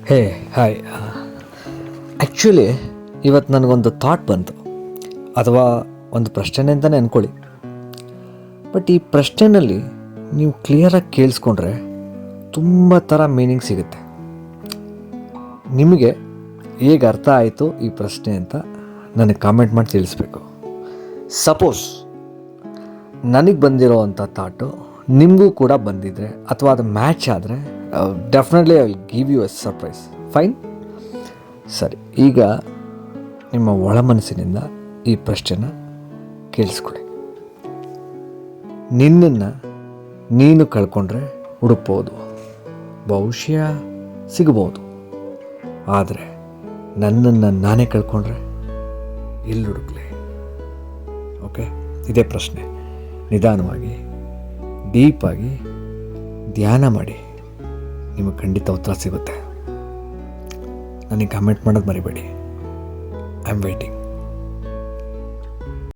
ಹೇ hi. Actually ಇವತ್ತು ನನಗೊಂದು thought ಬಂತು, ಅಥವಾ ಒಂದು ಪ್ರಶ್ನೆ ಅಂತಲೇ ಅಂದ್ಕೊಳ್ಳಿ. ಬಟ್ ಈ ಪ್ರಶ್ನೆಯಲ್ಲಿ ನೀವು ಕ್ಲಿಯರಾಗಿ ಕೇಳಿಸ್ಕೊಂಡ್ರೆ ತುಂಬ ಥರ ಮೀನಿಂಗ್ ಸಿಗುತ್ತೆ. ನಿಮಗೆ ಹೇಗೆ ಅರ್ಥ ಆಯಿತು ಈ ಪ್ರಶ್ನೆ ಅಂತ ನನಗೆ ಕಾಮೆಂಟ್ ಮಾಡಿ ತಿಳಿಸ್ಬೇಕು. ಸಪೋಸ್ ನನಗೆ ಬಂದಿರೋ ಅಂಥ ಥಾಟು ನಿಮಗೂ ಕೂಡ ಬಂದಿದ್ದರೆ ಅಥವಾ ಅದು ಮ್ಯಾಚ್ ಆದರೆ definitely I will give you a surprise. Fine, ಸರಿ. ಈಗ ನಿಮ್ಮ ಒಳ ಮನಸ್ಸಿನಿಂದ ಈ ಪ್ರಶ್ನೆನ ಕೇಳಿಸ್ಕೊಳ್ಳಿ. ನಿನ್ನನ್ನು ನೀನು ಕಳ್ಕೊಂಡ್ರೆ ಹುಡುಕ್ಬೋದು, ಬಹುಶಃ ಸಿಗಬಹುದು. ಆದರೆ ನನ್ನನ್ನು ನಾನೇ ಕಳ್ಕೊಂಡ್ರೆ ಎಲ್ಲಿ ಹುಡುಕ್ಲಿ? ಓಕೆ, ಇದೇ ಪ್ರಶ್ನೆ. ನಿಧಾನವಾಗಿ ಡೀಪಾಗಿ ಧ್ಯಾನ ಮಾಡಿ, ನಿಮಗೆ ಖಂಡಿತ ಉತ್ತರ ಸಿಗುತ್ತೆ. ನನಗೆ ಕಮೆಂಟ್ ಮಾಡೋದು ಮರಿಬೇಡಿ. I am waiting.